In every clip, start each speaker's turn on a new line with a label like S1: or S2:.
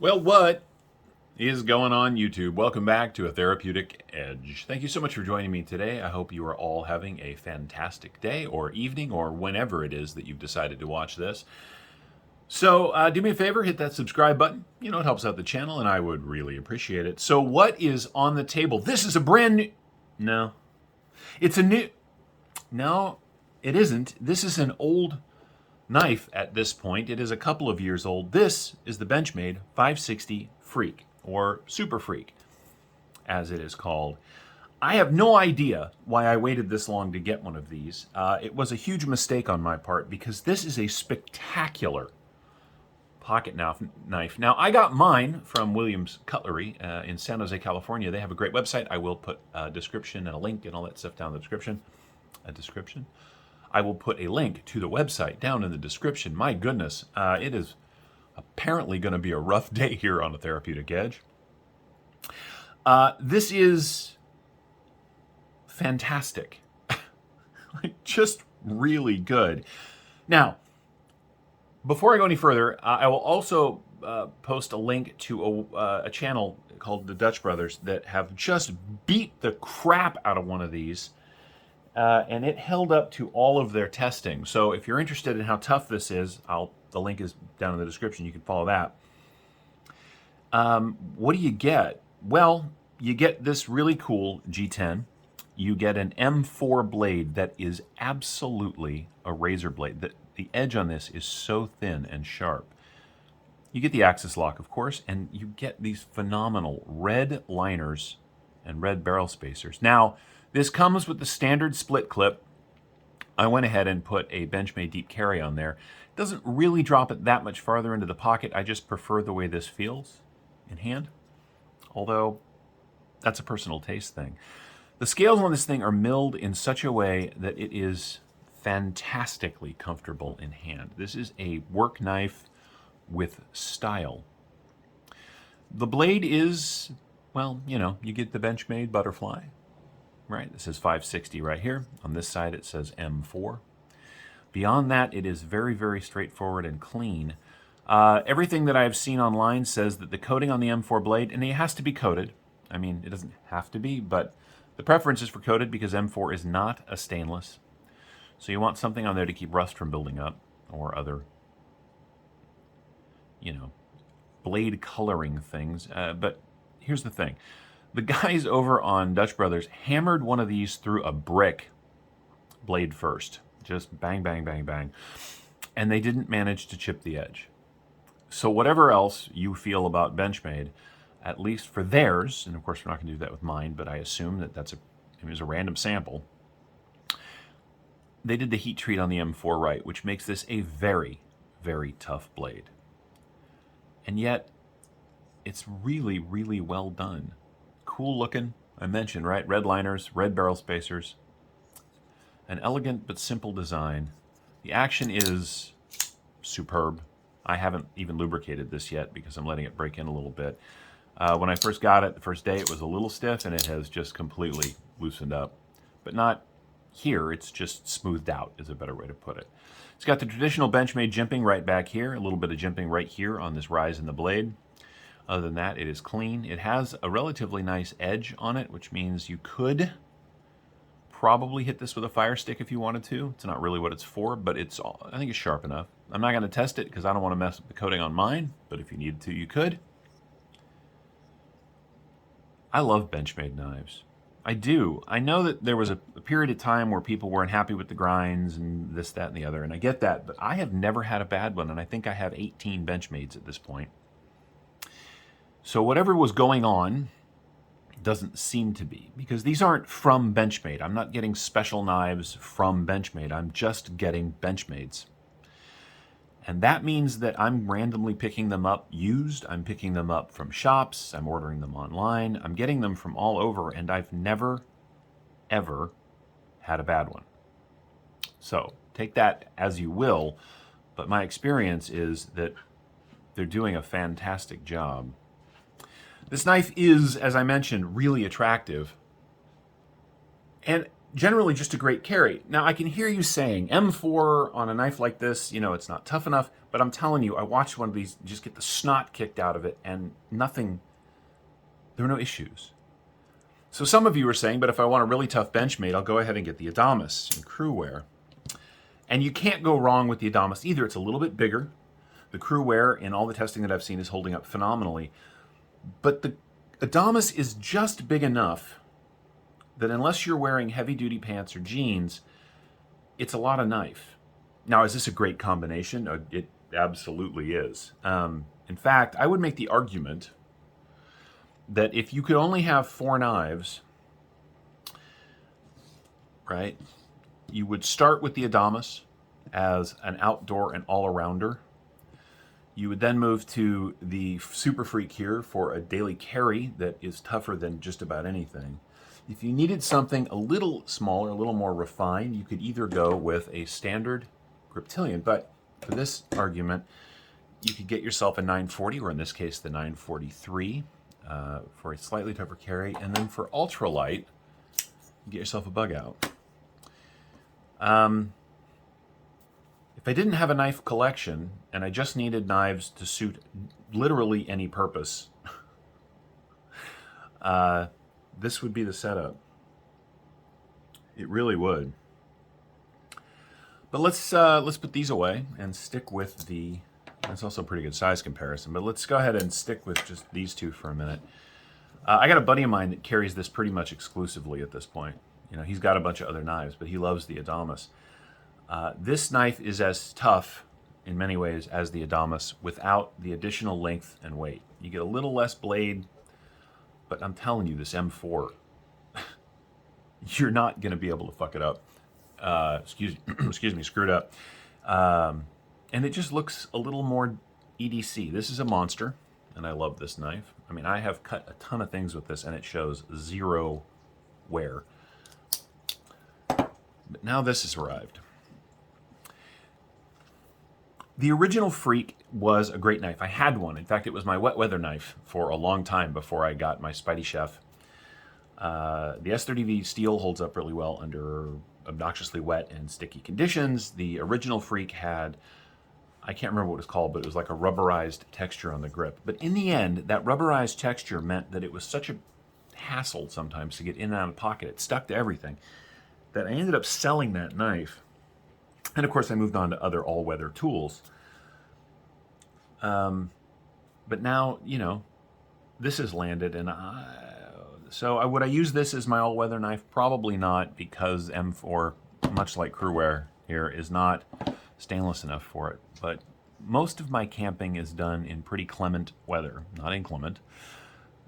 S1: Well, what is going on, YouTube? Welcome back to A Therapeutic Edge. Thank you so much for joining me today. I hope you are all having a fantastic day or evening or whenever it is that you've decided to watch this. So do me a favor, hit that subscribe button. You know, it helps out the channel and I would really appreciate it. So what is on the table? This is a brand new... No. It's a new... No, it isn't. This is an old knife at this point. It is a couple of years old. This is the Benchmade 560 Freek, or Super Freek, as it is called. I have no idea why I waited this long to get one of these. It was a huge mistake on my part because this is a spectacular pocket knife. Now, I got mine from Williams Cutlery in San Jose, California. They have a great website. I will put a description and a link and all that stuff down in the description. I will put a link to the website down in the description. My goodness, it is apparently going to be a rough day here on A Therapeutic Edge. This is fantastic. Just really good. Now, before I go any further, I will also post a link to a channel called the Dutch Brothers that have just beat the crap out of one of these. And it held up to all of their testing. So if you're interested in how tough this is, the link is down in the description. You can follow that. What do you get? Well, you get this really cool G10. You get an M4 blade that is absolutely a razor blade. The edge on this is so thin and sharp. You get the axis lock, of course, and you get these phenomenal red liners and red barrel spacers. Now, this comes with the standard split clip. I went ahead and put a Benchmade deep carry on there. It doesn't really drop it that much farther into the pocket. I just prefer the way this feels in hand, although that's a personal taste thing. The scales on this thing are milled in such a way that it is fantastically comfortable in hand. This is a work knife with style. The blade is, well, you know, you get the Benchmade butterfly. Right, this is 560 right here. On this side it says M4. Beyond that, it is very, very straightforward and clean. Everything that I've seen online says that the coating on the M4 blade, and it has to be coated. I mean, it doesn't have to be, but the preference is for coated because M4 is not a stainless. So you want something on there to keep rust from building up or other, you know, blade coloring things. But here's the thing. The guys over on Dutch Brothers hammered one of these through a brick blade first. Just bang, bang, bang, bang. And they didn't manage to chip the edge. So whatever else you feel about Benchmade, at least for theirs, and of course we're not going to do that with mine, but I assume that it was a random sample, they did the heat treat on the M4 right, which makes this a very, very tough blade. And yet, it's really, really well done. Cool looking, I mentioned, right? Red liners, red barrel spacers. An elegant but simple design. The action is superb. I haven't even lubricated this yet because I'm letting it break in a little bit. When I first got it, the first day, it was a little stiff and it has just completely loosened up. But not here, it's just smoothed out is a better way to put it. It's got the traditional Benchmade jimping right back here, a little bit of jimping right here on this rise in the blade. Other than that, it is clean. It has a relatively nice edge on it, which means you could probably hit this with a fire stick if you wanted to. It's not really what it's for, but I think it's sharp enough. I'm not going to test it because I don't want to mess with the coating on mine, but if you needed to, you could. I love Benchmade knives. I do. I know that there was a period of time where people weren't happy with the grinds and this, that, and the other, and I get that, but I have never had a bad one, and I think I have 18 Benchmades at this point. So whatever was going on doesn't seem to be, because these aren't from Benchmade. I'm not getting special knives from Benchmade. I'm just getting Benchmades. And that means that I'm randomly picking them up used. I'm picking them up from shops. I'm ordering them online. I'm getting them from all over, and I've never, ever had a bad one. So take that as you will, but my experience is that they're doing a fantastic job. This knife is, as I mentioned, really attractive. And generally just a great carry. Now, I can hear you saying, M4 on a knife like this, it's not tough enough, but I'm telling you, I watched one of these just get the snot kicked out of it, and there were no issues. So some of you are saying, but if I want a really tough Benchmade, I'll go ahead and get the Adamas in crew wear. And you can't go wrong with the Adamas either. It's a little bit bigger. The crew wear, in all the testing that I've seen, is holding up phenomenally. But the Adamas is just big enough that unless you're wearing heavy-duty pants or jeans, it's a lot of knife. Now, is this a great combination? It absolutely is. In fact, I would make the argument that if you could only have 4 knives, right, you would start with the Adamas as an outdoor and all-arounder. You would then move to the Super Freek here for a daily carry that is tougher than just about anything. If you needed something a little smaller, a little more refined, you could either go with a standard Griptilian, but for this argument, you could get yourself a 940, or in this case, the 943, for a slightly tougher carry, and then for ultralight, get yourself a bug out. If I didn't have a knife collection and I just needed knives to suit literally any purpose, this would be the setup. It really would. But let's put these away and stick with the. That's also a pretty good size comparison. But let's go ahead and stick with just these two for a minute. I got a buddy of mine that carries this pretty much exclusively at this point. He's got a bunch of other knives, but he loves the Adamas. This knife is as tough in many ways as the Adamas without the additional length and weight. You get a little less blade, but I'm telling you, this M4, you're not going to be able to fuck it up. Excuse me, screwed up. And it just looks a little more EDC. This is a monster, and I love this knife. I mean, I have cut a ton of things with this, and it shows zero wear. But now this has arrived. The original Freek was a great knife. I had one. In fact, it was my wet weather knife for a long time before I got my Spidey Chef. The S30V steel holds up really well under obnoxiously wet and sticky conditions. The original Freek had, I can't remember what it was called, but it was like a rubberized texture on the grip. But in the end, that rubberized texture meant that it was such a hassle sometimes to get in and out of the pocket. It stuck to everything that I ended up selling that knife. And of course, I moved on to other all-weather tools. But now, this has landed, and would I use this as my all-weather knife? Probably not, because M4, much like crewware here, is not stainless enough for it. But most of my camping is done in pretty clement weather, not inclement.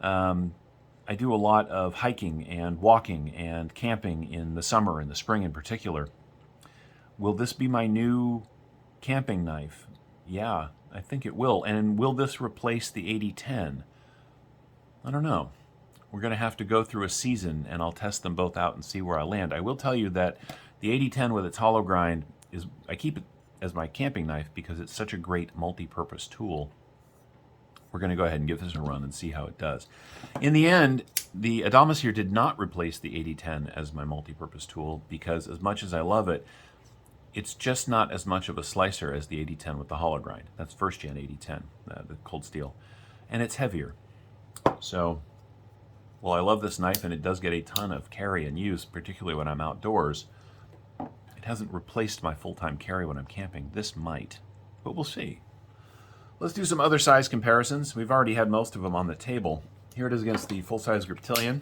S1: I do a lot of hiking and walking and camping in the summer and the spring in particular. Will this be my new camping knife? Yeah, I think it will. And will this replace the 8010? I don't know. We're going to have to go through a season, and I'll test them both out and see where I land. I will tell you that the 8010 with its hollow grind I keep it as my camping knife because it's such a great multi-purpose tool. We're going to go ahead and give this a run and see how it does. In the end, the Adamas here did not replace the 8010 as my multi-purpose tool because as much as I love it, it's just not as much of a slicer as the 8010 with the hollow grind. That's first gen 8010, the cold steel. And it's heavier. So, while I love this knife and it does get a ton of carry and use, particularly when I'm outdoors, it hasn't replaced my full-time carry when I'm camping. This might, but we'll see. Let's do some other size comparisons. We've already had most of them on the table. Here it is against the full-size Griptilian.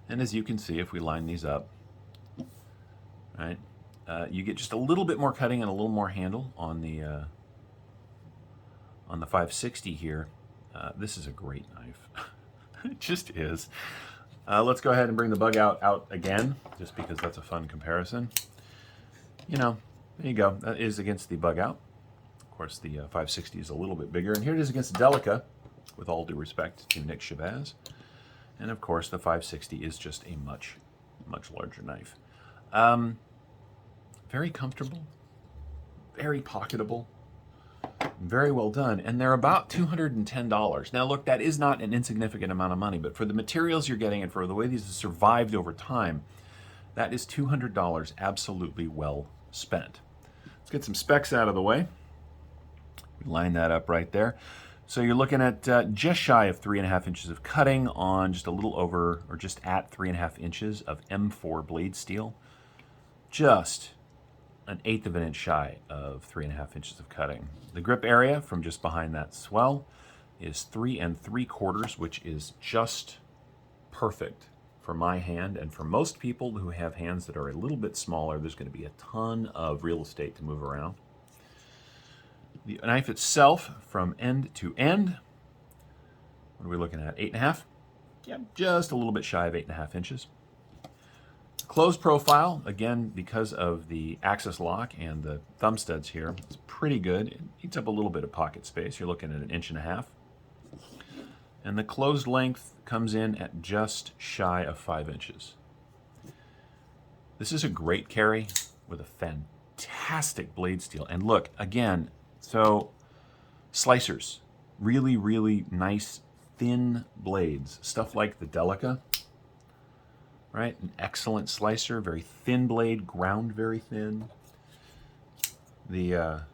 S1: And as you can see, if we line these up, right, you get just a little bit more cutting and a little more handle on the 560 here. This is a great knife. It just is. Let's go ahead and bring the bug out again, just because that's a fun comparison. There you go. That is against the bug out. Of course, the 560 is a little bit bigger. And here it is against the Delica, with all due respect to Nick Chavez. And of course, the 560 is just a much, much larger knife. Very comfortable, very pocketable. Very well done. And they're about $210. Now, look, that is not an insignificant amount of money, but for the materials you're getting and for the way these have survived over time, that is $200 absolutely well spent. Let's get some specs out of the way. Line that up right there. So you're looking at just shy of 3.5 inches of cutting on just a little over, or just at 3.5 inches of M4 blade steel. Just an eighth of an inch shy of 3.5 inches of cutting. The grip area from just behind that swell is 3 3/4, which is just perfect for my hand, and for most people who have hands that are a little bit smaller, there's going to be a ton of real estate to move around. The knife itself, from end to end, what are we looking at? 8.5? Yeah, just a little bit shy of 8.5 inches. Closed profile, again, because of the access lock and the thumb studs here, it's pretty good. It eats up a little bit of pocket space. You're looking at 1.5 inches. And the closed length comes in at just shy of 5 inches. This is a great carry with a fantastic blade steel. And look, again, so slicers, really, really nice, thin blades. Stuff like the Delica, right? An excellent slicer, very thin blade, ground very thin. The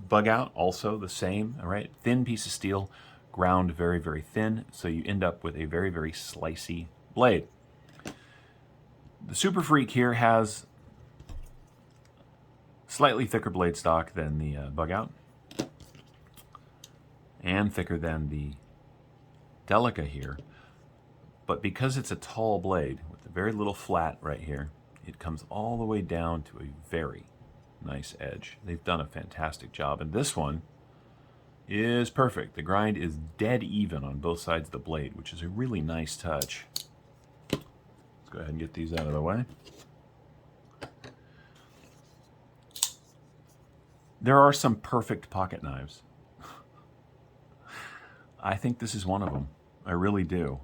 S1: Bug Out, also the same, all right? Thin piece of steel, ground very, very thin, so you end up with a very, very slicey blade. The Super Freek here has slightly thicker blade stock than the Bug Out, and thicker than the Delica here. But because it's a tall blade with a very little flat right here, it comes all the way down to a very nice edge. They've done a fantastic job, and this one is perfect. The grind is dead even on both sides of the blade, which is a really nice touch. Let's go ahead and get these out of the way. There are some perfect pocket knives. I think this is one of them. I really do.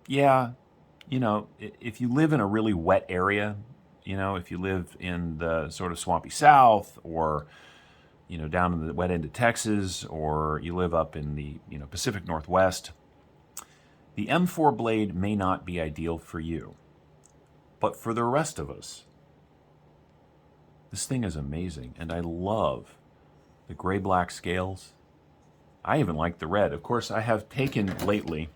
S1: Yeah, you know, if you live in a really wet area, you know, if you live in the sort of swampy South, or, you know, down in the wet end of Texas, or you live up in the, you know, Pacific Northwest, the M4 blade may not be ideal for you. But for the rest of us, this thing is amazing, and I love the gray-black scales. I even like the red. Of course, I have taken lately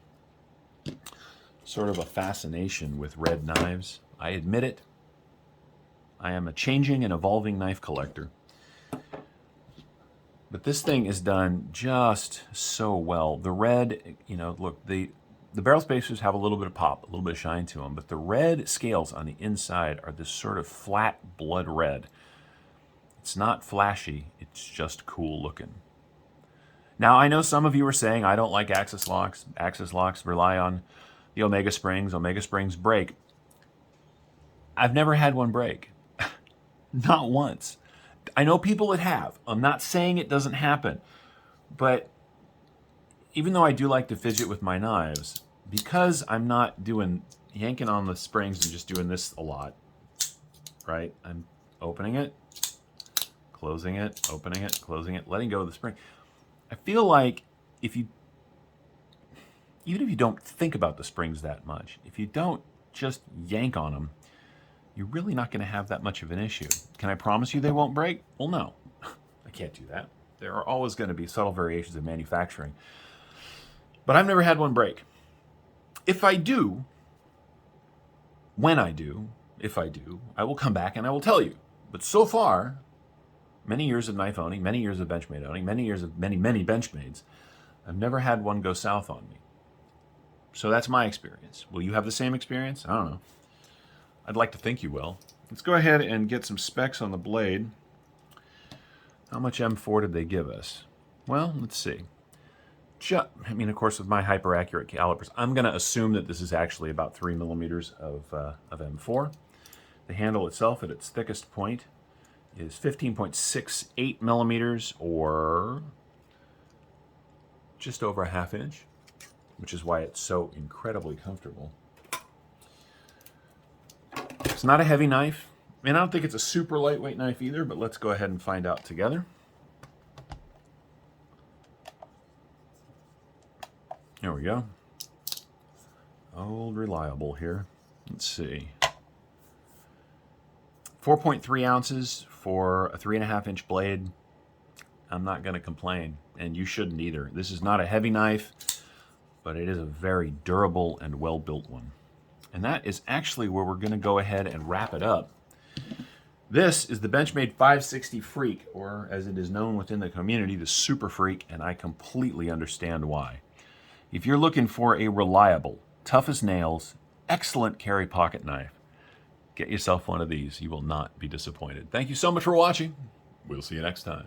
S1: sort of a fascination with red knives. I admit it. I am a changing and evolving knife collector. But this thing is done just so well. The red, you know, look, the barrel spacers have a little bit of pop, a little bit of shine to them, but the red scales on the inside are this sort of flat blood red. It's not flashy, it's just cool looking. Now, I know some of you are saying, I don't like axis locks. Axis locks rely on the Omega springs. Omega springs break. I've never had one break. Not once. I know people that have. I'm not saying it doesn't happen. But even though I do like to fidget with my knives, because I'm not doing yanking on the springs and just doing this a lot, right? I'm opening it, closing it, opening it, closing it, letting go of the spring. I feel like even if you don't think about the springs that much, if you don't just yank on them, you're really not going to have that much of an issue. Can I promise you they won't break? Well, no. I can't do that. There are always going to be subtle variations in manufacturing. But I've never had one break. If I do, when I do, if I do, I will come back and I will tell you. But so far, many years of knife owning, many years of Benchmade owning, many years of many Benchmades, I've never had one go south on me. So that's my experience. Will you have the same experience? I don't know. I'd like to think you will. Let's go ahead and get some specs on the blade. How much M4 did they give us? Well, let's see. I mean, of course, with my hyper-accurate calipers, I'm going to assume that this is actually about 3 millimeters of M4. The handle itself at its thickest point is 15.68 millimeters, or just over a half inch, which is why it's so incredibly comfortable. It's not a heavy knife. And I don't think it's a super lightweight knife either, but let's go ahead and find out together. There we go. Old reliable here. Let's see. 4.3 ounces for a 3.5-inch blade. I'm not going to complain, and you shouldn't either. This is not a heavy knife, but it is a very durable and well-built one. And that is actually where we're going to go ahead and wrap it up. This is the Benchmade 560 Freek, or as it is known within the community, the Super Freek, and I completely understand why. If you're looking for a reliable, tough as nails, excellent carry pocket knife, get yourself one of these. You will not be disappointed. Thank you so much for watching. We'll see you next time.